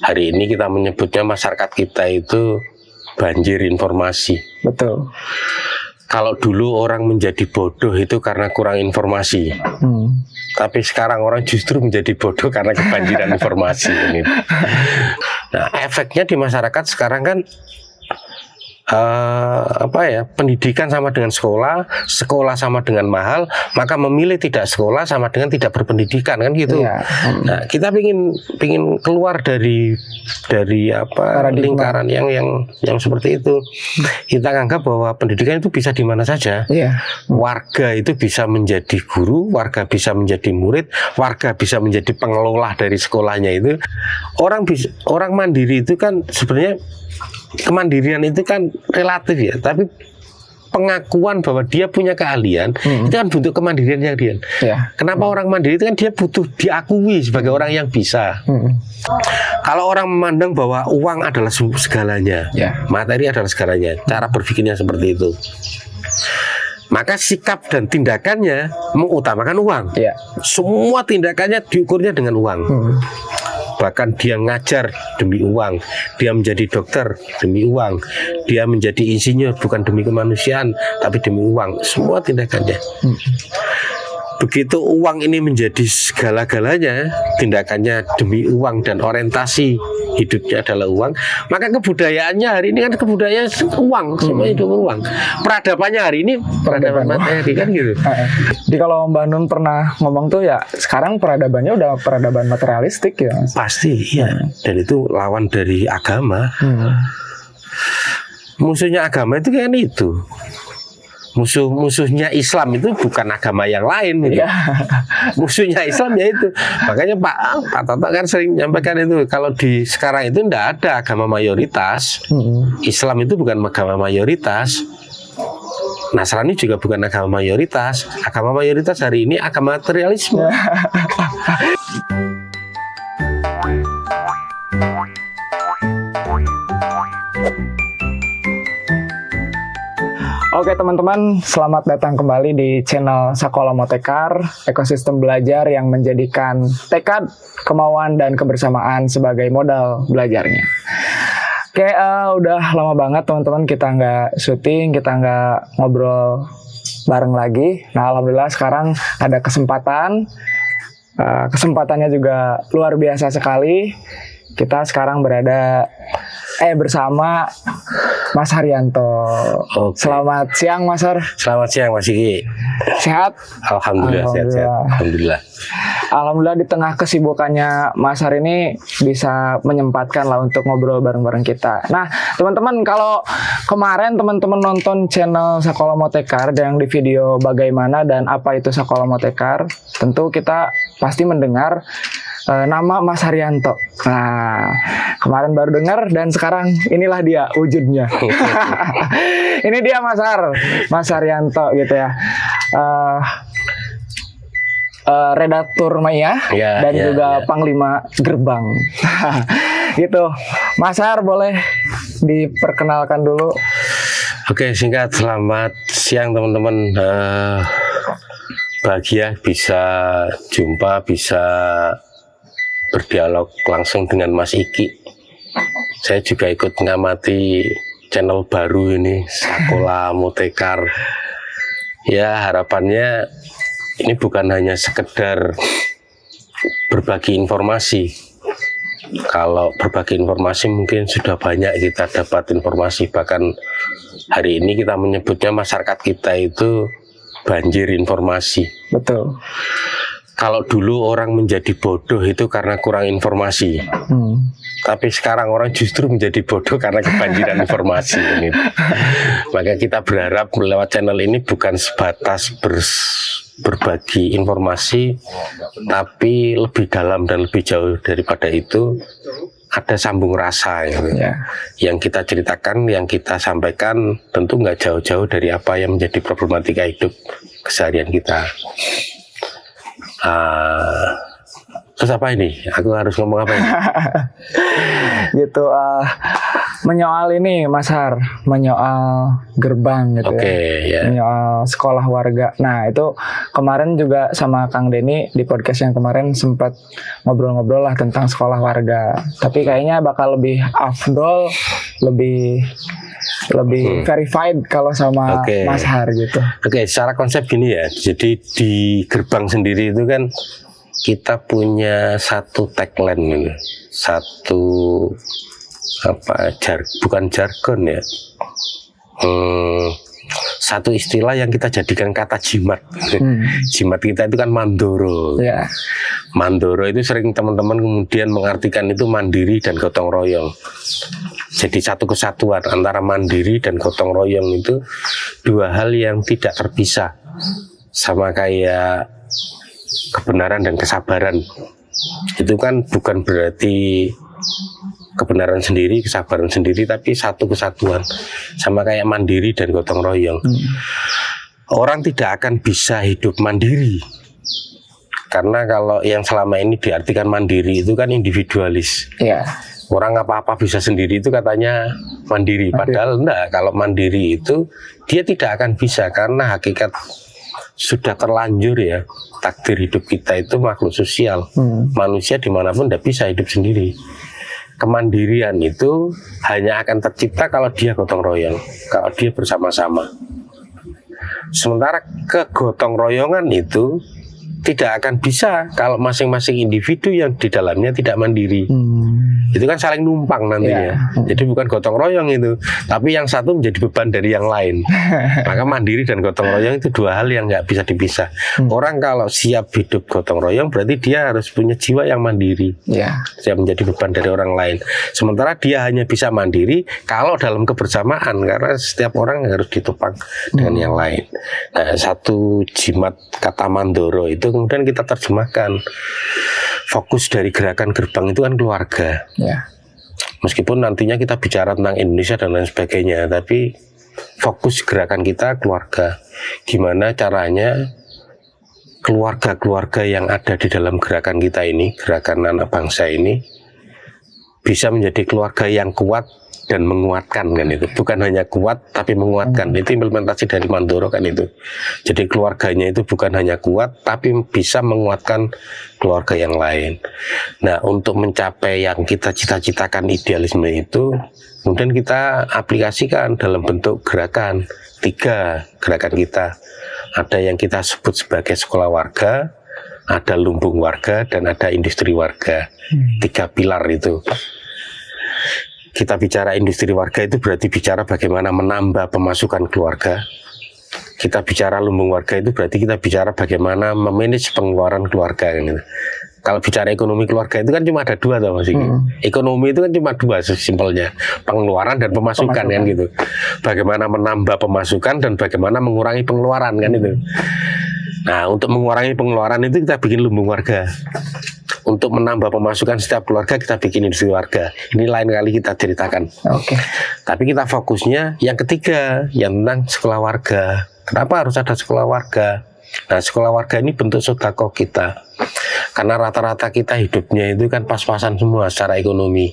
hari ini kita menyebutnya masyarakat kita itu banjir informasi. Betul. Kalau dulu orang menjadi bodoh itu karena kurang informasi, tapi sekarang orang justru menjadi bodoh karena kebanjiran informasi. Gitu. Nah, efeknya di masyarakat sekarang kan pendidikan sama dengan sekolah, sekolah sama dengan mahal, maka memilih tidak sekolah sama dengan tidak berpendidikan, kan gitu. Iya. Nah, kita pingin keluar dari lingkaran yang seperti itu. Kita anggap bahwa pendidikan itu bisa di mana saja. Iya. Warga itu bisa menjadi guru, warga bisa menjadi murid, warga bisa menjadi pengelola dari sekolahnya itu. Orang mandiri itu kan sebenarnya kemandirian itu kan relatif ya, tapi pengakuan bahwa dia punya keahlian itu kan bentuk kemandiriannya dia. Ya. Kenapa orang mandiri itu kan dia butuh diakui sebagai orang yang bisa. Kalau orang memandang bahwa uang adalah segalanya, materi adalah segalanya, cara berpikirnya seperti itu, maka sikap dan tindakannya mengutamakan uang. Semua tindakannya diukurnya dengan uang. Bahkan dia ngajar demi uang, dia menjadi dokter demi uang, dia menjadi insinyur bukan demi kemanusiaan tapi demi uang. Semua tindakannya. Begitu uang ini menjadi segala-galanya, tindakannya demi uang dan orientasi hidupnya adalah uang, maka kebudayaannya hari ini kan kebudayaan uang, semuanya demi uang. Peradabannya hari ini peradaban materi kan gitu. Jadi kalau Mbak Nun pernah ngomong tuh ya, sekarang peradabannya udah peradaban materialistik ya. Pasti, iya. Dan itu lawan dari agama. Musuhnya agama itu kan itu. Musuhnya Islam itu bukan agama yang lain gitu. Musuhnya Islam ya itu. Makanya Pak Toto kan sering menyampaikan itu, kalau di sekarang itu tidak ada agama mayoritas. Islam itu bukan agama mayoritas, Nasrani juga bukan agama mayoritas. Agama mayoritas hari ini agama materialisme. Oke teman-teman, selamat datang kembali di channel Sekolah Motekar, ekosistem belajar yang menjadikan tekad, kemauan, dan kebersamaan sebagai modal belajarnya. Oke, udah lama banget teman-teman kita nggak syuting, kita nggak ngobrol bareng lagi. Nah, alhamdulillah sekarang ada kesempatan, kesempatannya juga luar biasa sekali. Kita sekarang berada bersama Mas Haryanto. Selamat siang Mas Har. Selamat siang Mas Iki. Sehat? Alhamdulillah, sehat. Alhamdulillah. Alhamdulillah di tengah kesibukannya Mas Har ini bisa menyempatkan lah untuk ngobrol bareng-bareng kita. Nah teman-teman, kalau kemarin teman-teman nonton channel Sekolah Motekar yang di video bagaimana dan apa itu Sekolah Motekar, tentu kita pasti mendengar nama Mas Haryanto. Nah, kemarin baru dengar dan sekarang inilah dia wujudnya. Ini dia Mas Haryanto gitu ya. Redaktur Maya dan juga Panglima Gerbang. Gitu. Mas Har, boleh diperkenalkan dulu? Oke, singkat. Selamat siang teman-teman. Bahagia bisa jumpa, bisa berdialog langsung dengan Mas Iki. Saya juga ikut mengamati channel baru ini, Sekolah Motekar. Ya, harapannya ini bukan hanya sekedar berbagi informasi. Kalau berbagi informasi mungkin sudah banyak kita dapat informasi. Bahkan hari ini kita menyebutnya masyarakat kita itu banjir informasi. Betul. Kalau dulu orang menjadi bodoh itu karena kurang informasi, tapi sekarang orang justru menjadi bodoh karena kebanjiran informasi. Gitu. Maka kita berharap lewat channel ini bukan sebatas berbagi informasi, tapi lebih dalam dan lebih jauh daripada itu. Ada sambung rasa gitu. Yang kita ceritakan, yang kita sampaikan tentu nggak jauh-jauh dari apa yang menjadi problematika hidup keseharian kita. Terus apa ini? Aku harus ngomong apa ini? Gitu. menyoal ini Mas Har, menyoal gerbang gitu Oke, ya. menyoal sekolah warga. Nah itu kemarin juga sama Kang Denny di podcast yang kemarin sempat ngobrol-ngobrol lah tentang sekolah warga. Tapi kayaknya bakal lebih afdol, lebih verified kalau sama Oke. Mas Har gitu. Oke, secara konsep gini ya. Jadi di gerbang sendiri itu kan kita punya satu tagline gitu. Satu bukan jargon ya. Satu istilah yang kita jadikan kata jimat. Jimat kita itu kan mandoro. Ya. Mandoro itu sering teman-teman kemudian mengartikan itu mandiri dan gotong royong. Jadi satu kesatuan antara mandiri dan gotong royong itu dua hal yang tidak terpisah. Sama kayak kebenaran dan kesabaran. Itu kan bukan berarti kebenaran sendiri, kesabaran sendiri, tapi satu kesatuan. Sama kayak mandiri dan gotong royong. Orang tidak akan bisa hidup mandiri. Karena kalau yang selama ini diartikan mandiri itu kan individualis. Iya. Orang apa-apa bisa sendiri itu katanya mandiri. Padahal enggak, kalau mandiri itu dia tidak akan bisa karena hakikat sudah terlanjur ya. Takdir hidup kita itu makhluk sosial. Manusia dimanapun tidak bisa hidup sendiri. Kemandirian itu hanya akan tercipta kalau dia gotong royong, kalau dia bersama-sama. Sementara kegotong royongan itu tidak akan bisa kalau masing-masing individu yang di dalamnya tidak mandiri. Itu kan saling numpang nantinya. Jadi bukan gotong royong itu, tapi yang satu menjadi beban dari yang lain. Maka mandiri dan gotong royong itu dua hal yang nggak bisa dipisah. Orang kalau siap hidup gotong royong berarti dia harus punya jiwa yang mandiri. Siap menjadi beban dari orang lain. Sementara dia hanya bisa mandiri kalau dalam kebersamaan, karena setiap orang harus ditopang dengan yang lain. Nah, satu jimat kata mandoro itu kemudian kita terjemahkan. Fokus dari gerakan gerbang itu kan keluarga. Meskipun nantinya kita bicara tentang Indonesia dan lain sebagainya, tapi fokus gerakan kita keluarga. Gimana caranya keluarga-keluarga yang ada di dalam gerakan kita ini, gerakan anak bangsa ini, bisa menjadi keluarga yang kuat dan menguatkan kan itu. Bukan hanya kuat tapi menguatkan. Itu implementasi dari Mandoro kan itu. Jadi keluarganya itu bukan hanya kuat tapi bisa menguatkan keluarga yang lain. Nah, untuk mencapai yang kita cita-citakan idealisme itu, kemudian kita aplikasikan dalam bentuk gerakan. 3 gerakan kita. Ada yang kita sebut sebagai sekolah warga, ada lumbung warga, dan ada industri warga. 3 pilar itu. Kita bicara industri warga itu berarti bicara bagaimana menambah pemasukan keluarga. Kita bicara lumbung warga itu berarti kita bicara bagaimana memanage pengeluaran keluarga. Kalau bicara ekonomi keluarga itu kan cuma ada 2 tau Mas Iki. Ekonomi itu kan cuma 2 simpelnya, pengeluaran dan pemasukan kan gitu. Bagaimana menambah pemasukan dan bagaimana mengurangi pengeluaran kan itu. Nah, untuk mengurangi pengeluaran itu kita bikin lumbung warga. Untuk menambah pemasukan setiap keluarga kita bikin industri warga. Ini lain kali kita ceritakan. Tapi kita fokusnya yang ketiga, yang tentang sekolah warga. Kenapa harus ada sekolah warga? Nah, sekolah warga ini bentuk sedekah kita. Karena rata-rata kita hidupnya itu kan pas-pasan semua secara ekonomi.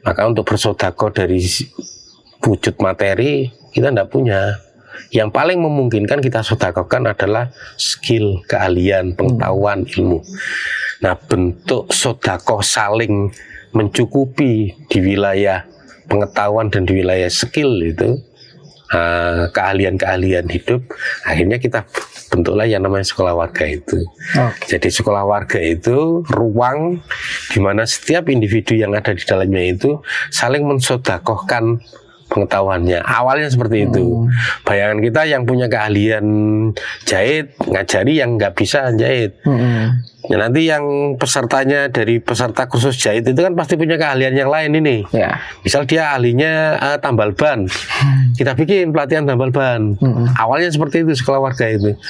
Maka untuk bersedekah dari wujud materi kita tidak punya. Yang paling memungkinkan kita sedekahkan adalah skill, keahlian, pengetahuan, ilmu. Nah, bentuk sedekah saling mencukupi di wilayah pengetahuan dan di wilayah skill itu, keahlian-keahlian hidup, akhirnya kita bentuklah yang namanya sekolah warga itu. Jadi sekolah warga itu ruang di mana setiap individu yang ada di dalamnya itu saling mensedekahkan pengetahuannya. Awalnya seperti itu. Bayangan kita yang punya keahlian jahit ngajari yang nggak bisa jahit. Nah, nanti yang pesertanya dari peserta kursus jahit itu kan pasti punya keahlian yang lain ini. Misal dia ahlinya tambal ban, kita bikin pelatihan tambal ban. Awalnya seperti itu sekolah warga itu,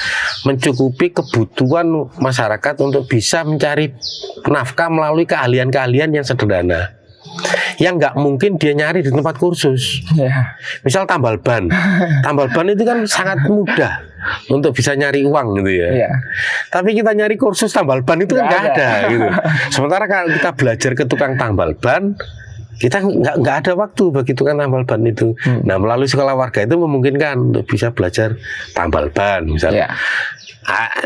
mencukupi kebutuhan masyarakat untuk bisa mencari nafkah melalui keahlian-keahlian yang sederhana, yang nggak mungkin dia nyari di tempat kursus. Misal tambal ban. Tambal ban itu kan sangat mudah untuk bisa nyari uang gitu ya. Tapi kita nyari kursus tambal ban itu kan nggak ada gitu. Sementara kalau kita belajar ke tukang tambal ban, kita nggak ada waktu bagi tukang tambal ban itu. Nah, melalui sekolah warga itu memungkinkan untuk bisa belajar tambal ban misalnya.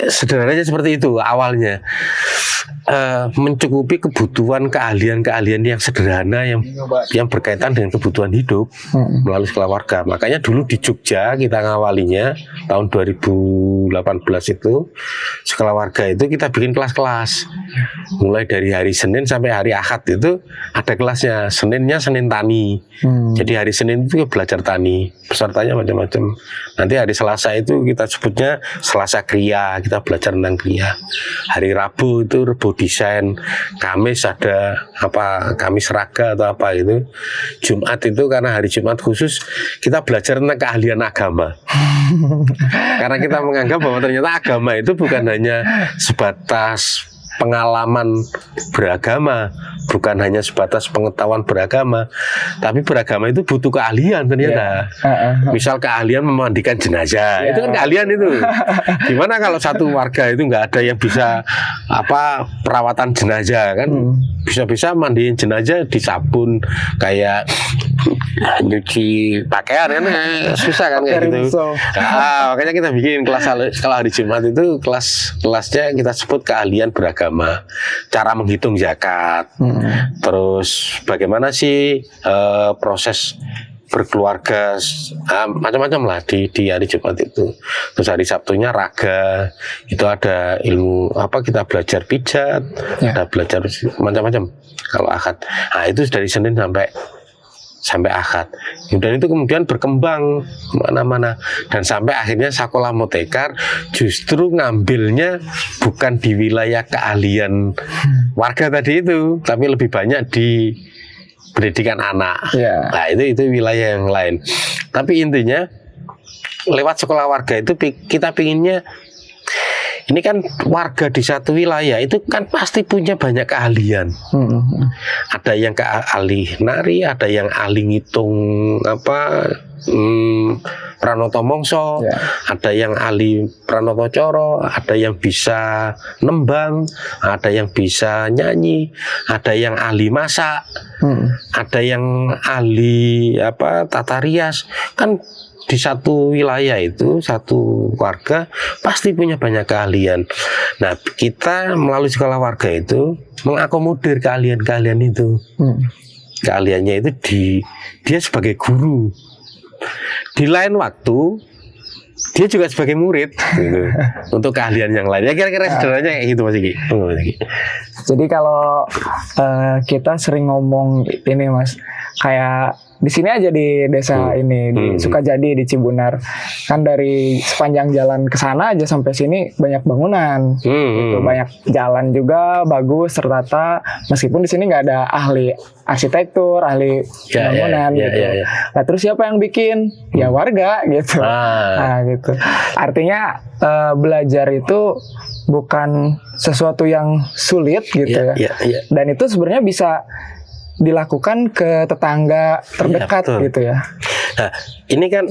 Sederhananya seperti itu awalnya. Mencukupi kebutuhan keahlian yang sederhana yang berkaitan dengan kebutuhan hidup melalui sekolah warga. Makanya dulu di Jogja kita ngawalinya tahun 2018 itu sekolah warga itu kita bikin kelas-kelas. Mulai dari hari Senin sampai hari Ahad itu ada kelasnya. Seninnya Senin tani. Jadi hari Senin itu belajar tani. Pesertanya macam-macam. Nanti hari Selasa itu kita sebutnya Selasa Kriya, kita belajar tentang kriya. Hari Rabu itu Rebo desain. Kamis ada Kamis raga atau apa itu. Jumat itu karena hari Jumat khusus kita belajar tentang keahlian agama. Karena kita menganggap bahwa ternyata agama itu bukan hanya sebatas pengalaman beragama, bukan hanya sebatas pengetahuan beragama, tapi beragama itu butuh keahlian ternyata. Misal keahlian memandikan jenazah, itu kan keahlian itu. Gimana kalau satu warga itu nggak ada yang bisa perawatan jenazah kan? Bisa-bisa mandiin jenazah di sabun kayak nyuci pakaian kan susah kan kayak gitu. Makanya kita bikin kelas kalau hari Jumat itu kelasnya kita sebut keahlian beragama, cara menghitung zakat, terus bagaimana sih proses berkeluarga, macam-macam lah di hari Jumat itu. Terus hari Sabtunya raga, itu ada ilmu kita belajar pijat, ada belajar macam-macam. Kalau Ahad, itu dari Senin sampai Ahad. Dan itu kemudian berkembang mana-mana dan sampai akhirnya Sekolah Motekar justru ngambilnya bukan di wilayah keahlian warga tadi itu, tapi lebih banyak di pendidikan anak. Nah, itu wilayah yang lain. Tapi intinya lewat sekolah warga itu kita pinginnya ini kan warga di satu wilayah itu kan pasti punya banyak keahlian. Ada yang ahli nari, ada yang ahli ngitung Pranoto Mongso, ada yang ahli Pranoto Coro, ada yang bisa nembang, ada yang bisa nyanyi, ada yang ahli masak, ada yang ahli tata rias. Kan di satu wilayah itu, satu warga pasti punya banyak keahlian. Nah, kita melalui sekolah warga itu mengakomodir keahlian-keahlian itu. Keahliannya itu dia sebagai guru. Di lain waktu dia juga sebagai murid gitu, untuk keahlian yang lain. Ya kira-kira sederhananya kayak gitu Mas Iki. Jadi kalau kita sering ngomong ini Mas, kayak di sini aja di desa ini di Sukajadi di Cibunar, kan dari sepanjang jalan ke sana aja sampai sini banyak bangunan, gitu. Banyak jalan juga bagus tertata, meskipun di sini nggak ada ahli arsitektur, ahli bangunan gitu. Nah, terus siapa yang bikin? Ya warga gitu. Nah, gitu. Artinya belajar itu bukan sesuatu yang sulit gitu ya. Dan itu sebenarnya bisa dilakukan ke tetangga terdekat gitu ya. Nah, ini kan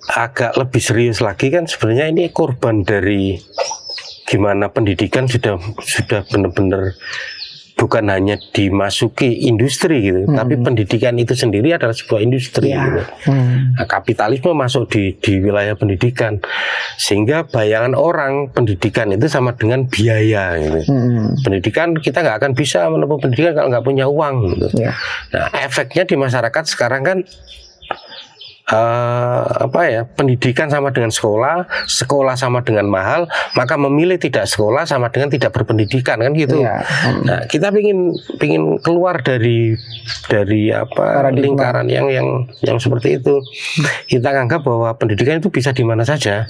agak lebih serius lagi kan sebenarnya ini korban dari gimana pendidikan sudah benar-benar bukan hanya dimasuki industri gitu, tapi pendidikan itu sendiri adalah sebuah industri gitu. Nah, kapitalisme masuk di wilayah pendidikan, sehingga bayangan orang pendidikan itu sama dengan biaya gitu. Pendidikan kita nggak akan bisa menempuh pendidikan kalau nggak punya uang gitu. Nah, efeknya di masyarakat sekarang kan pendidikan sama dengan sekolah, sekolah sama dengan mahal, maka memilih tidak sekolah sama dengan tidak berpendidikan kan gitu. Nah, kita pingin keluar dari lingkaran yang seperti itu. Kita anggap bahwa pendidikan itu bisa di mana saja.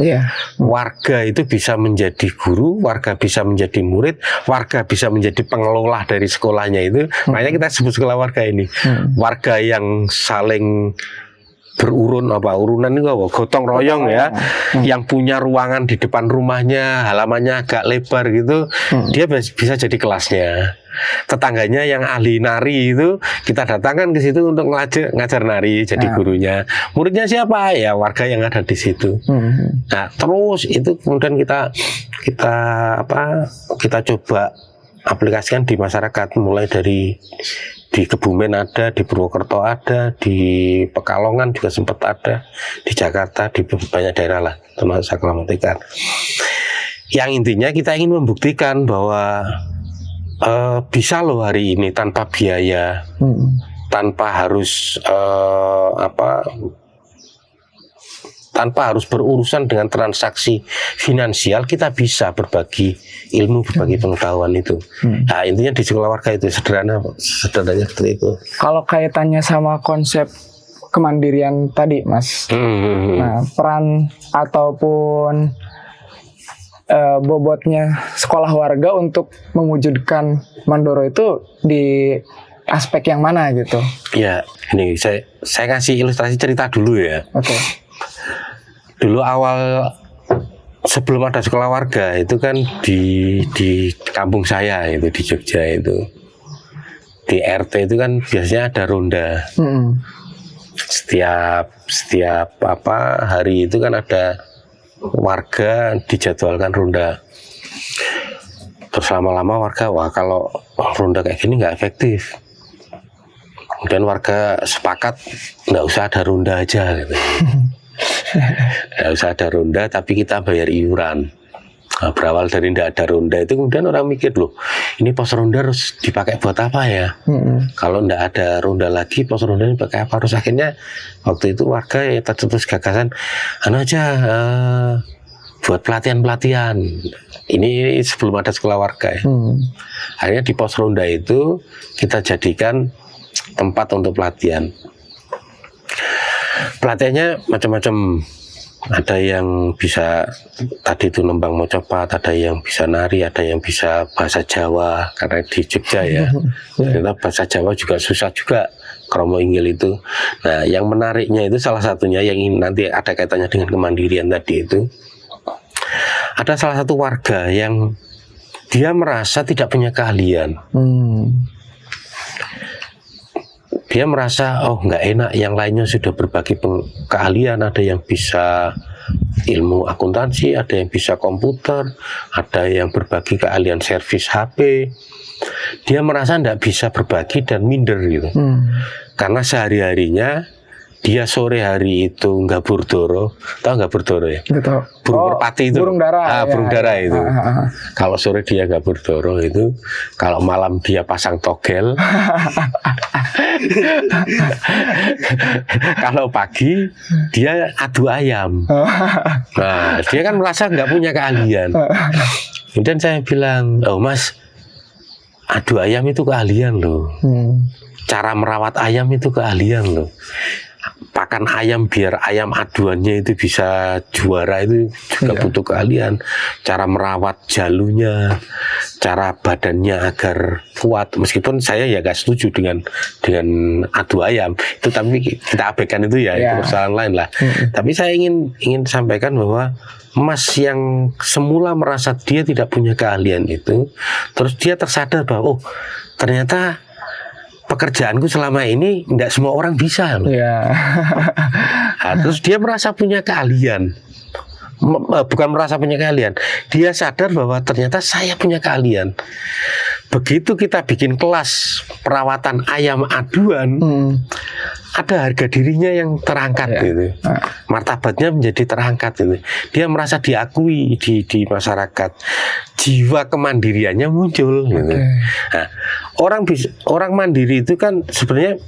Warga itu bisa menjadi guru, warga bisa menjadi murid, warga bisa menjadi pengelola dari sekolahnya itu. Makanya kita sebut sekolah warga ini. Warga yang saling urunan itu gotong royong ya, yang punya ruangan di depan rumahnya, halamannya agak lebar gitu, dia bisa jadi kelasnya. Tetangganya yang ahli nari itu kita datangkan ke situ untuk ngajar nari, jadi gurunya. Muridnya siapa? Ya warga yang ada di situ. Nah, terus itu kemudian kita coba aplikasikan di masyarakat, mulai dari Di Kebumen ada, di Purwokerto ada, di Pekalongan juga sempat ada, di Jakarta, di banyak daerah lah, termasuk Sakola Motekar. Yang intinya kita ingin membuktikan bahwa bisa loh hari ini tanpa biaya, tanpa harus tanpa harus berurusan dengan transaksi finansial, kita bisa berbagi ilmu, berbagi pengetahuan itu. Nah, intinya di sekolah warga itu sederhananya seperti itu. Kalau kaitannya sama konsep kemandirian tadi, Mas, nah, peran ataupun bobotnya sekolah warga untuk mewujudkan Mandoro itu di aspek yang mana gitu? Ya, ini saya kasih ilustrasi cerita dulu ya. Oke. Dulu awal sebelum ada sekolah warga itu kan di kampung saya itu di Jogja itu, di RT itu kan biasanya ada ronda. Setiap hari itu kan ada warga dijadwalkan ronda. Terus lama-lama warga, wah kalau ronda kayak gini nggak efektif. Kemudian warga sepakat nggak usah ada ronda aja gitu. Nggak usah ada ronda, tapi kita bayar iuran. Nah, berawal dari tidak ada ronda itu kemudian orang mikir, loh ini pos ronda harus dipakai buat apa ya? Kalau tidak ada ronda lagi, pos ronda ini pakai apa? Terus akhirnya waktu itu warga ya tercetus gagasan, buat pelatihan-pelatihan. Ini sebelum ada sekolah warga ya. Akhirnya di pos ronda itu kita jadikan tempat untuk pelatihan. Pelatihannya macam-macam. Ada yang bisa tadi itu nembang mocopat, ada yang bisa nari, ada yang bisa bahasa Jawa karena di Jogja ya. Ternyata bahasa Jawa juga susah juga, kromo inggil itu. Nah, yang menariknya itu salah satunya yang nanti ada kaitannya dengan kemandirian tadi itu. Ada salah satu warga yang dia merasa tidak punya keahlian. Dia merasa, oh nggak enak, yang lainnya sudah berbagi keahlian, ada yang bisa ilmu akuntansi, ada yang bisa komputer, ada yang berbagi keahlian servis HP. Dia merasa nggak bisa berbagi dan minder gitu. Karena sehari-harinya dia sore hari itu gabur doro, tahu gabur doro ya? Betul. Burung merpati itu. Burung dara. Burung dara itu. Ah. Kalau sore dia gabur doro itu, kalau malam dia pasang togel. Kalau pagi dia adu ayam. Nah, dia kan merasa nggak punya keahlian. Kemudian saya bilang, oh mas, adu ayam itu keahlian loh. Cara merawat ayam itu keahlian loh. Pakan ayam biar ayam aduannya itu bisa juara itu juga butuh keahlian. Cara merawat jalunya, cara badannya agar kuat. Meskipun saya ya gak setuju dengan adu ayam itu, tapi kita abaikan itu ya, itu persoalan lain lah. Tapi saya ingin sampaikan bahwa Mas yang semula merasa dia tidak punya keahlian itu, terus dia tersadar bahwa oh ternyata pekerjaanku selama ini tidak semua orang bisa loh. Nah, terus dia merasa punya keahlian. Bukan merasa punya keahlian, dia sadar bahwa ternyata saya punya keahlian. Begitu kita bikin kelas perawatan ayam aduan, ada harga dirinya yang terangkat gitu. Martabatnya menjadi terangkat gitu. Dia merasa diakui di masyarakat. Jiwa kemandiriannya muncul gitu. Nah, orang mandiri itu kan sebenarnya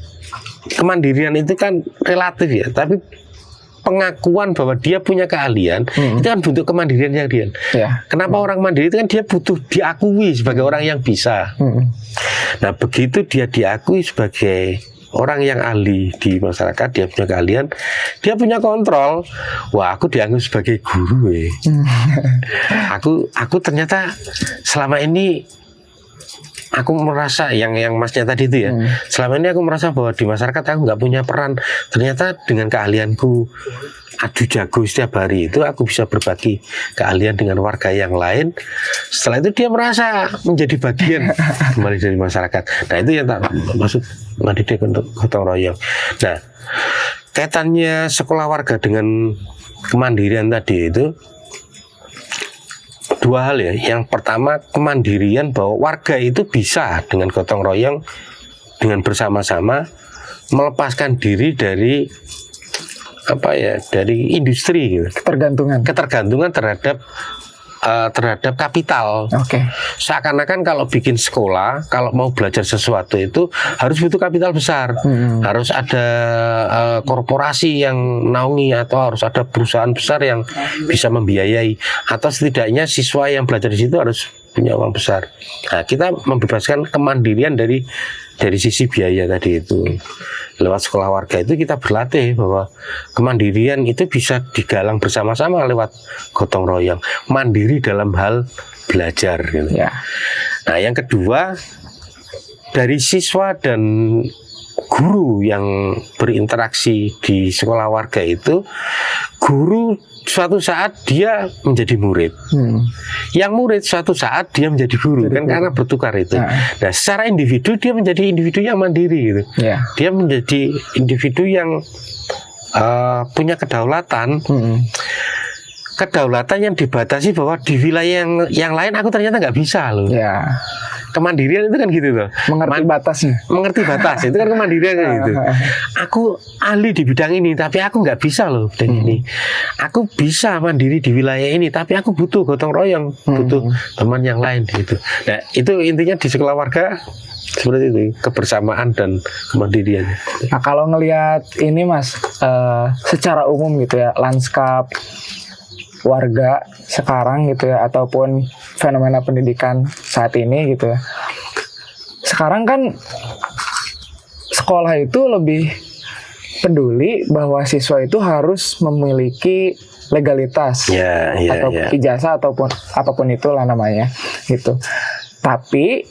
kemandirian itu kan relatif ya, tapi pengakuan bahwa dia punya keahlian itu kan bentuk kemandirian yang dia. Kenapa orang mandiri itu kan dia butuh diakui sebagai orang yang bisa. Nah, begitu dia diakui sebagai orang yang ahli di masyarakat, dia punya keahlian, dia punya kontrol. Wah, aku dianggap sebagai guru ya. Aku ternyata selama ini aku merasa yang masnya tadi itu ya. Selama ini aku merasa bahwa di masyarakat aku nggak punya peran. Ternyata dengan keahlianku adu jago setiap hari itu aku bisa berbagi keahlian dengan warga yang lain. Setelah itu dia merasa menjadi bagian kembali dari masyarakat. Nah, itu yang tak maksud mendidik untuk gotong royong. Nah, kaitannya sekolah warga dengan kemandirian tadi itu dua hal ya. Yang pertama, kemandirian bahwa warga itu bisa dengan gotong royong dengan bersama-sama melepaskan diri dari dari industri gitu. Ketergantungan terhadap kapital. Seakan-akan kalau bikin sekolah, kalau mau belajar sesuatu itu harus butuh kapital besar. Harus ada korporasi yang naungi, atau harus ada perusahaan besar yang bisa membiayai, atau setidaknya siswa yang belajar di situ harus punya uang besar. Nah, kita membebaskan kemandirian dari sisi biaya tadi itu. Lewat sekolah warga itu kita berlatih bahwa kemandirian itu bisa digalang bersama-sama lewat gotong royong, mandiri dalam hal belajar gitu. Nah, yang kedua, dari siswa dan guru yang berinteraksi di sekolah warga itu, guru suatu saat dia menjadi murid, yang murid suatu saat dia menjadi guru, karena bertukar itu. Nah, secara individu dia menjadi individu yang mandiri gitu. Dia menjadi individu yang punya kedaulatan. Kedaulatan yang dibatasi bahwa di wilayah yang lain aku ternyata nggak bisa loh. Kemandirian itu kan gitu loh. Mengerti batas itu kan kemandirian kan gitu. Aku ahli di bidang ini, tapi aku nggak bisa loh bidang ini. Aku bisa mandiri di wilayah ini, tapi aku butuh gotong royong, butuh teman yang lain gitu. Nah, itu intinya di sekolah warga seperti itu, kebersamaan dan kemandirian. Nah, kalau ngelihat ini Mas, secara umum gitu ya, lanskap warga sekarang gitu ya, ataupun fenomena pendidikan saat ini gitu ya. Sekarang kan sekolah itu lebih peduli bahwa siswa itu harus memiliki legalitas atau ijazah ataupun apapun itulah namanya gitu. Tapi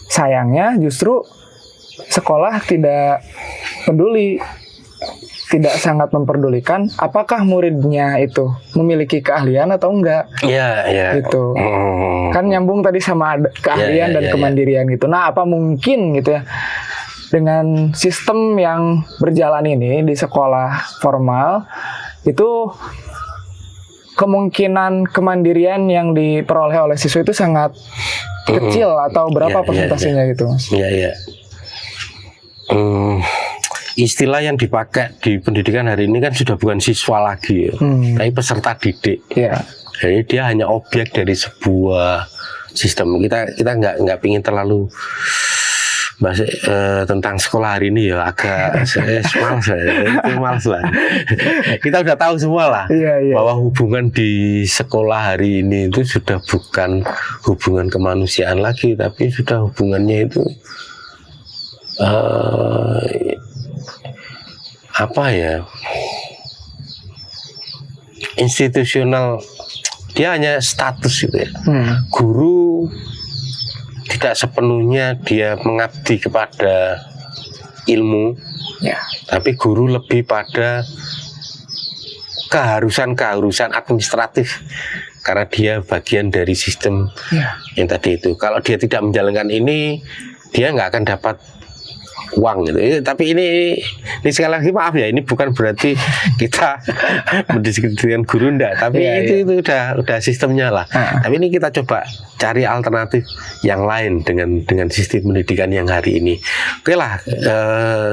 sayangnya justru sekolah tidak peduli, tidak sangat memperdulikan apakah muridnya itu memiliki keahlian atau enggak. Gitu. Kan nyambung tadi sama keahlian dan kemandirian gitu. Nah, apa mungkin gitu ya dengan sistem yang berjalan ini di sekolah formal itu kemungkinan kemandirian yang diperoleh oleh siswa itu sangat kecil, atau berapa persentasenya gitu, Mas? Istilah yang dipakai di pendidikan hari ini kan sudah bukan siswa lagi, tapi peserta didik. Jadi dia hanya objek dari sebuah sistem. Kita nggak pingin terlalu bahas tentang sekolah hari ini ya, agak males lah. Kita udah tahu semua lah bahwa hubungan di sekolah hari ini itu sudah bukan hubungan kemanusiaan lagi, tapi sudah hubungannya itu institusional. Dia hanya status gitu ya. Guru tidak sepenuhnya dia mengabdi kepada ilmu, tapi guru lebih pada keharusan administratif, karena dia bagian dari sistem yang tadi itu. Kalau dia tidak menjalankan ini, dia nggak akan dapat uang gitu. Tapi ini sekali lagi maaf ya, ini bukan berarti kita mendiskusikan guru enggak, tapi itu udah sistemnya lah. Tapi ini kita coba cari alternatif yang lain dengan sistem pendidikan yang hari ini. Oke lah,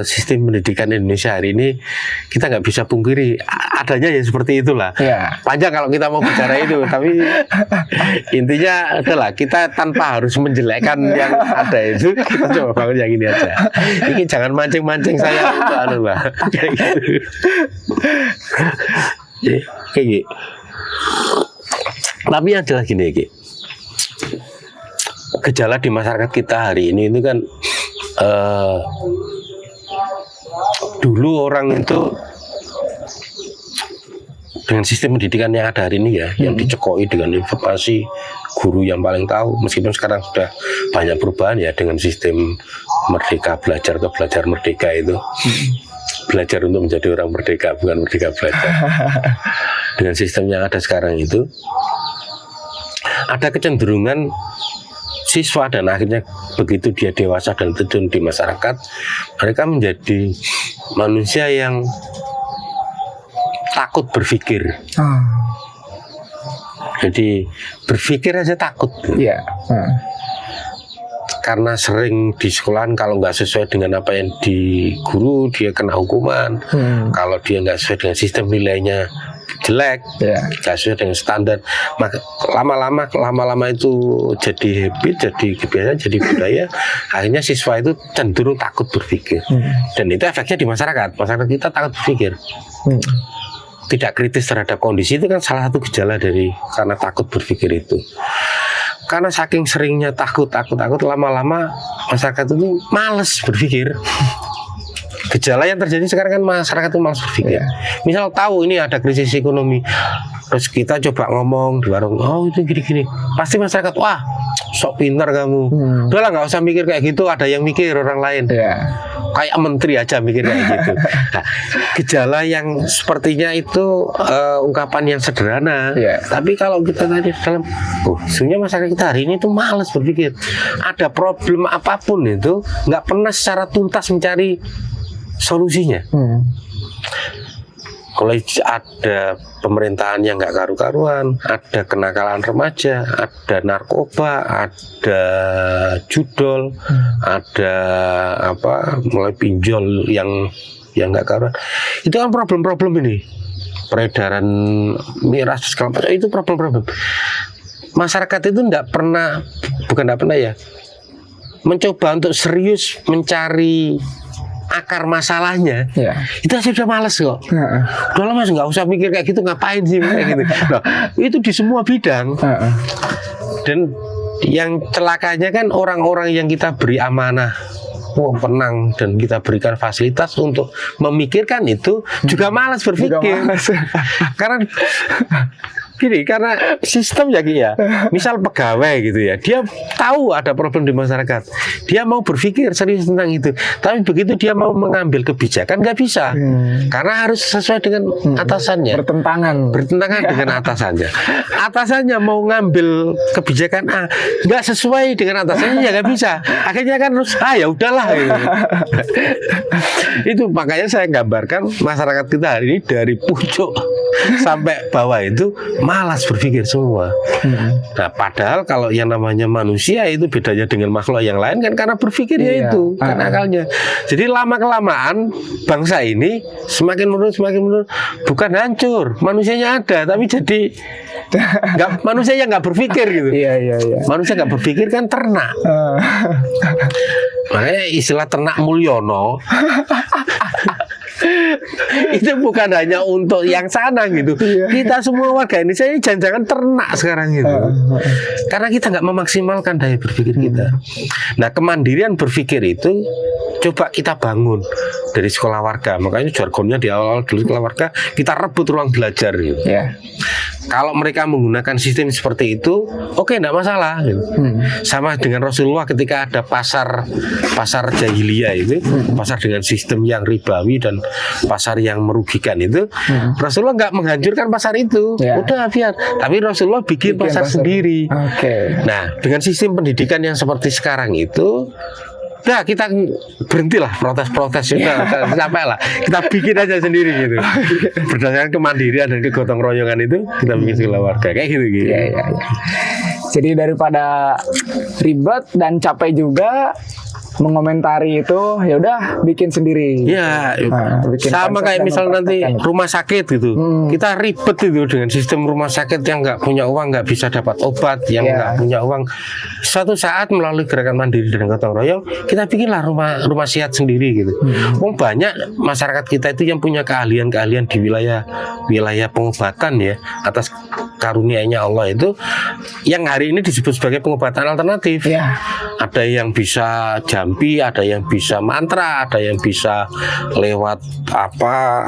sistem pendidikan Indonesia hari ini kita nggak bisa pungkiri adanya ya seperti itulah. Panjang kalau kita mau bicara itu, tapi intinya adalah kita tanpa harus menjelekkan yang ada itu, kita coba bangun yang ini aja. Ini jangan mancing-mancing saya untuk anu lah, kayak gitu. Kayak gitu. Tapi yang jelas gini, gejala di masyarakat kita hari ini itu kan dulu orang itu dengan sistem pendidikan yang ada hari ini ya, yang dicekoi dengan informasi, guru yang paling tahu, meskipun sekarang sudah banyak perubahan ya dengan sistem merdeka belajar atau belajar merdeka itu. Belajar untuk menjadi orang merdeka, bukan merdeka belajar. Dengan sistem yang ada sekarang itu, ada kecenderungan siswa dan akhirnya begitu dia dewasa dan terjun di masyarakat, mereka menjadi manusia yang takut berpikir. Jadi berpikir aja takut. karena sering di sekolahan kalau nggak sesuai dengan apa yang di guru dia kena hukuman. Kalau dia nggak sesuai dengan sistem nilainya jelek, nggak sesuai dengan standar, maka lama-lama itu jadi habit, jadi kebiasaan, jadi budaya. Akhirnya siswa itu cenderung takut berpikir, dan itu efeknya di masyarakat kita takut berpikir. Tidak kritis terhadap kondisi itu kan salah satu gejala dari karena takut berpikir itu. Karena saking seringnya takut, lama-lama masyarakat itu malas berpikir. Gejala yang terjadi sekarang kan masyarakat itu malas berpikir. Misal tahu ini ada krisis ekonomi, terus kita coba ngomong di warung, oh itu gini-gini, pasti masyarakat, wah sok pintar kamu, udahlah nggak usah mikir kayak gitu, ada yang mikir orang lain. Kayak menteri aja mikir kayak gitu. Nah, gejala yang sepertinya itu ungkapan yang sederhana. Tapi kalau kita tadi dalam, sebenarnya masyarakat kita hari ini tuh malas berpikir. Ada problem apapun itu nggak pernah secara tuntas mencari solusinya. Kalau ada pemerintahan yang nggak karu-karuan, ada kenakalan remaja, ada narkoba, ada judol, ada mulai pinjol yang nggak karuan. Itu kan problem-problem ini, peredaran miras segala macam, itu problem-problem. Masyarakat itu bukan nggak pernah ya, mencoba untuk serius mencari akar masalahnya, itu sudah males kok. Udah lah mas, nggak usah mikir kayak gitu, ngapain sih kayak gitu. Nah, itu di semua bidang. Dan yang celakanya kan orang-orang yang kita beri amanah, penang, dan kita berikan fasilitas untuk memikirkan itu juga malas berpikir. Karena sistem ya, misal pegawai gitu ya, dia tahu ada problem di masyarakat, dia mau berpikir serius tentang itu, tapi begitu dia mau mengambil kebijakan nggak bisa, karena harus sesuai dengan atasannya, bertentangan dengan atasannya mau ngambil kebijakan A, nggak sesuai dengan atasannya ya nggak bisa, akhirnya kan harus ya udahlah gitu. Itu makanya saya gambarkan masyarakat kita hari ini dari pucuk sampai bawah itu malas berpikir semua. Nah, padahal kalau yang namanya manusia itu bedanya dengan makhluk yang lain kan karena berpikirnya itu, kan akalnya. Jadi lama-kelamaan bangsa ini semakin menurun, bukan hancur, manusianya ada, tapi jadi manusia yang nggak berpikir gitu. Manusia nggak berpikir kan ternak. Makanya istilah ternak Mulyono itu bukan hanya untuk yang sana gitu. Kita semua warga Indonesia ini jangan-jangan ternak sekarang gitu. Karena kita nggak memaksimalkan daya berpikir kita. Nah, kemandirian berpikir itu coba kita bangun dari sekolah warga. Makanya jargonnya di awal dulu sekolah warga, kita rebut ruang belajar gitu. Kalau mereka menggunakan sistem seperti itu, oke, enggak masalah gitu. Sama dengan Rasulullah ketika ada pasar jahiliyah itu, pasar dengan sistem yang ribawi dan pasar yang merugikan itu, Rasulullah nggak menghancurkan pasar itu, udah biar. Tapi Rasulullah bikin pasar sendiri. Nah, dengan sistem pendidikan yang seperti sekarang itu, nah kita berhentilah protes-protes, sudah sampai lah, kita bikin aja sendiri gitu. Berdasarkan kemandirian dan kegotong royongan itu, kita bikin sekolah warga kayak gitu. Jadi daripada ribet dan capek juga mengomentari itu, ya udah bikin sendiri. Sama kayak misal nanti rumah sakit gitu, kita ribet itu dengan sistem rumah sakit yang nggak punya uang nggak bisa dapat obat, yang nggak punya uang. Suatu saat melalui gerakan mandiri dan gotong royong, kita bikinlah rumah sehat sendiri gitu. Banyak masyarakat kita itu yang punya keahlian-keahlian di wilayah pengobatan ya, atas karunia-Nya Allah itu, yang hari ini disebut sebagai pengobatan alternatif. Ada yang bisa jampi, ada yang bisa mantra, ada yang bisa lewat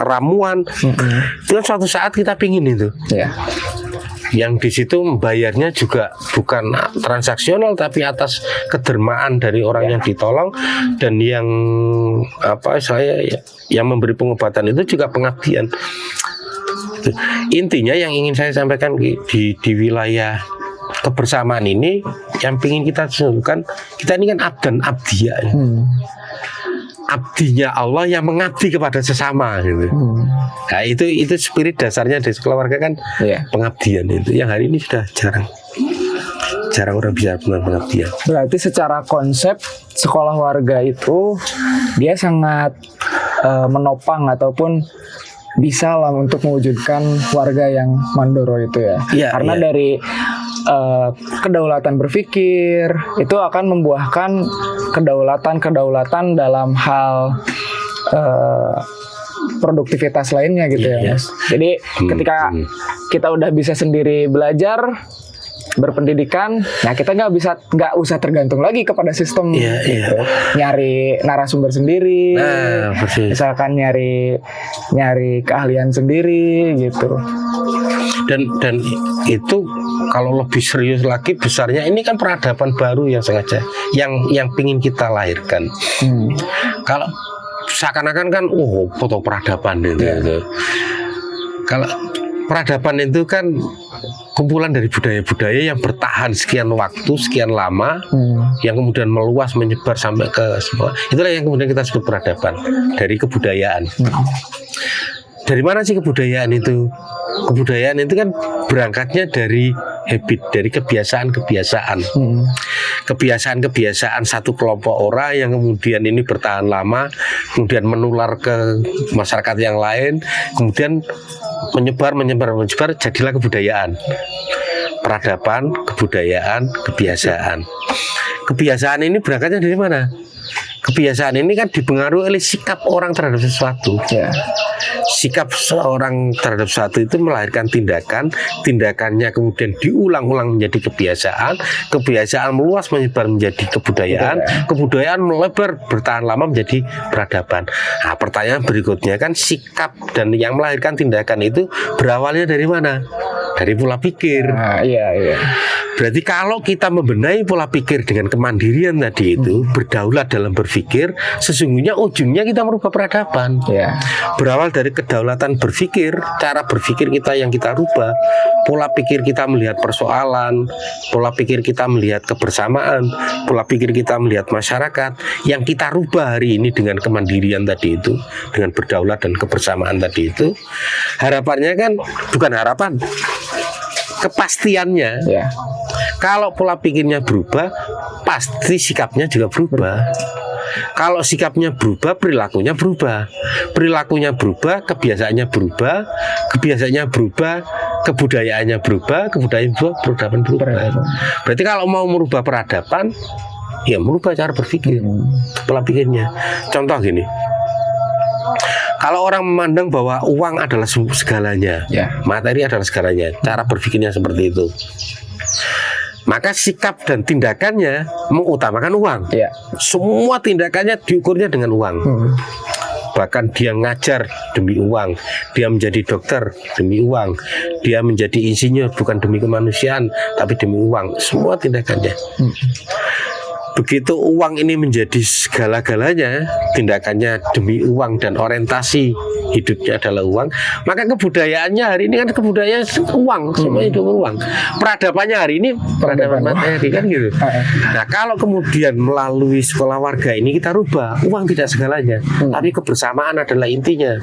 ramuan. Itu suatu saat kita pingin itu. Yang di situ membayarnya juga bukan transaksional, tapi atas kedermaan dari orang yang ditolong, dan yang yang memberi pengobatan itu juga pengabdian. Intinya yang ingin saya sampaikan di wilayah kebersamaan ini, yang ingin kita sungguhkan, kita ini kan abdan abdiya, abdinya Allah yang mengabdi kepada sesama gitu. Nah, itu spirit dasarnya di sekolah warga kan, pengabdian itu yang hari ini sudah jarang. jarang orang bisa benar-benar diam. Berarti secara konsep sekolah warga itu dia sangat menopang ataupun bisa lah untuk mewujudkan warga yang mandoro itu ya. Iya, Karena iya. dari kedaulatan berpikir itu akan membuahkan kedaulatan dalam hal produktivitas lainnya gitu ya, Iya. Mas. Jadi ketika kita udah bisa sendiri belajar berpendidikan, nah kita nggak usah tergantung lagi kepada sistem. Iya, iya. Gitu. Nyari narasumber sendiri, Nah, persis. misalkan nyari keahlian sendiri gitu. Dan itu kalau lebih serius lagi besarnya ini kan peradaban baru yang sengaja yang pingin kita lahirkan. Kalau seakan-akan kan foto peradaban itu. Kalau peradaban itu kan kumpulan dari budaya-budaya yang bertahan sekian waktu, sekian lama, yang kemudian meluas menyebar sampai ke semua. Itulah yang kemudian kita sebut peradaban dari kebudayaan. Dari mana sih kebudayaan itu? Kebudayaan itu kan berangkatnya dari habit, dari kebiasaan-kebiasaan. Kebiasaan-kebiasaan satu kelompok orang yang kemudian ini bertahan lama, kemudian menular ke masyarakat yang lain, kemudian menyebar, jadilah kebudayaan. Peradaban, kebudayaan, kebiasaan. Kebiasaan ini berangkatnya dari mana? Kebiasaan ini kan dipengaruhi oleh sikap orang terhadap sesuatu. Sikap seorang terhadap sesuatu itu melahirkan tindakan, tindakannya kemudian diulang-ulang menjadi kebiasaan, kebiasaan meluas menyebar menjadi kebudayaan, kebudayaan melebar bertahan lama menjadi peradaban. Nah, pertanyaan berikutnya kan sikap dan yang melahirkan tindakan itu berawalnya dari mana? Dari pola pikir. Iya. Berarti kalau kita membenahi pola pikir dengan kemandirian tadi itu, berdaulat dalam berpikir, sesungguhnya ujungnya kita merubah peradaban. Berawal dari kedaulatan berpikir, cara berpikir kita yang kita rubah, pola pikir kita melihat persoalan, pola pikir kita melihat kebersamaan, pola pikir kita melihat masyarakat, yang kita rubah hari ini dengan kemandirian tadi itu, dengan berdaulat dan kebersamaan tadi itu, harapannya kan bukan harapan, kepastiannya. Kalau pola pikirnya berubah, pasti sikapnya juga berubah. Kalau sikapnya berubah, perilakunya berubah. Perilakunya berubah, kebiasaannya berubah. Kebiasaannya berubah, kebudayaannya berubah. Kebudayaan berubah, peradaban berubah. Berarti kalau mau merubah peradaban, ya merubah cara berpikir, pola pikirnya. Contoh gini, kalau orang memandang bahwa uang adalah segalanya, materi adalah segalanya, cara berpikirnya seperti itu, maka sikap dan tindakannya mengutamakan uang. Semua tindakannya diukurnya dengan uang. Bahkan dia ngajar demi uang, dia menjadi dokter demi uang, dia menjadi insinyur bukan demi kemanusiaan tapi demi uang. Semua tindakannya. Begitu uang ini menjadi segala-galanya, tindakannya demi uang dan orientasi hidupnya adalah uang, maka kebudayaannya hari ini kan kebudayaan uang, semua hidup uang. Peradabannya hari ini peradaban materi kan gitu. Nah, kalau kemudian melalui sekolah warga ini kita rubah, uang tidak segalanya, tapi kebersamaan adalah intinya,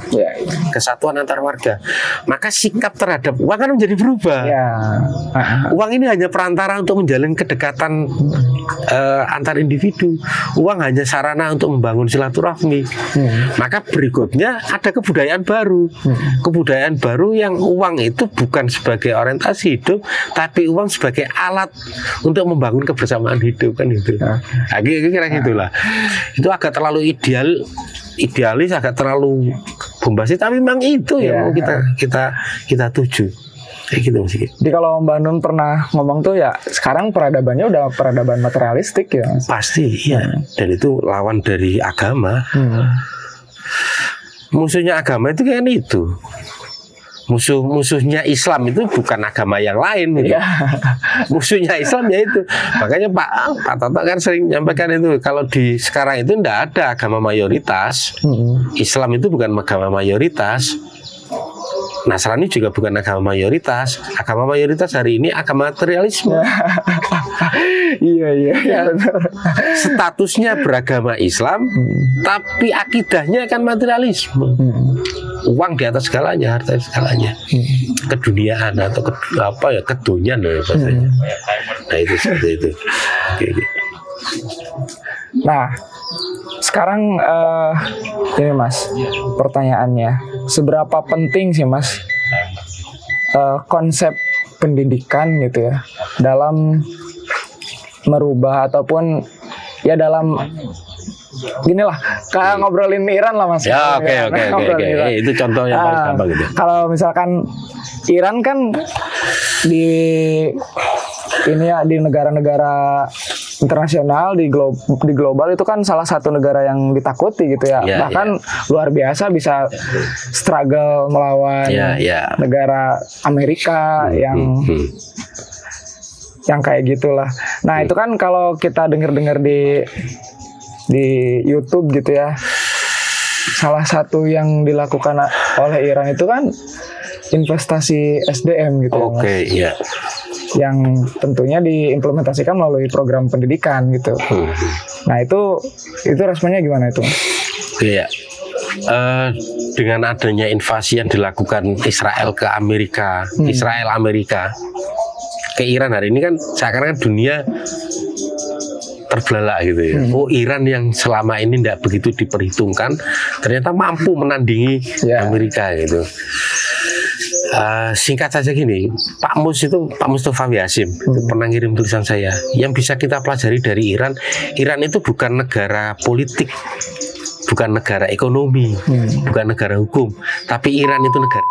kesatuan antar warga, maka sikap terhadap uang kan menjadi berubah. Uang ini hanya perantara untuk menjalin kedekatan antar individu. Uang hanya sarana untuk membangun silaturahmi. Maka berikutnya ada kebudayaan baru. Kebudayaan baru yang uang itu bukan sebagai orientasi hidup, tapi uang sebagai alat untuk membangun kebersamaan hidup kan itu. Kira-kira gitulah. Itu agak terlalu idealis, agak terlalu bombastis, tapi memang itu yang mau kita tuju. Kayak gitu sih. Jadi kalau Mbak Nun pernah ngomong tuh ya sekarang peradabannya udah peradaban materialistik ya, Mas? Pasti, iya. Dan itu lawan dari agama. Musuhnya agama itu kan itu. Musuhnya Islam itu bukan agama yang lain gitu. Musuhnya Islam ya itu. Makanya Pak Toto kan sering menyampaikan itu, kalau di sekarang itu tidak ada agama mayoritas. Islam itu bukan agama mayoritas. Nasrani juga bukan agama mayoritas. Agama mayoritas hari ini agama materialisme. Iya. Statusnya beragama Islam, tapi akidahnya kan materialisme. Uang di atas segalanya, harta segalanya, keduniaan atau kedunian ya bahasanya. Nah itu seperti itu. Oke. Nah, sekarang ini Mas, pertanyaannya, seberapa penting sih Mas konsep pendidikan gitu ya dalam merubah ataupun ya dalam ginilah kayak ngobrolin Iran lah Mas. Ya oke. Itu contoh yang paling gampang gitu. Kalau misalkan Iran kan di ini ya di negara-negara internasional di global itu kan salah satu negara yang ditakuti gitu ya. Bahkan luar biasa bisa struggle melawan negara Amerika yang kayak gitulah. Nah, itu kan kalau kita dengar-dengar di YouTube gitu ya. Salah satu yang dilakukan oleh Iran itu kan investasi SDM gitu. Oke, iya. Yang tentunya diimplementasikan melalui program pendidikan gitu. Nah itu responnya gimana itu? Iya, dengan adanya invasi yang dilakukan Israel ke Amerika, Israel Amerika ke Iran hari ini kan seakan-akan dunia terbelalak gitu ya. Oh, Iran yang selama ini tidak begitu diperhitungkan ternyata mampu menandingi Amerika gitu. Singkat saja gini, Pak Mustafa Yasim pernah ngirim tulisan saya. Yang bisa kita pelajari dari Iran itu bukan negara politik, bukan negara ekonomi, bukan negara hukum, tapi Iran itu negara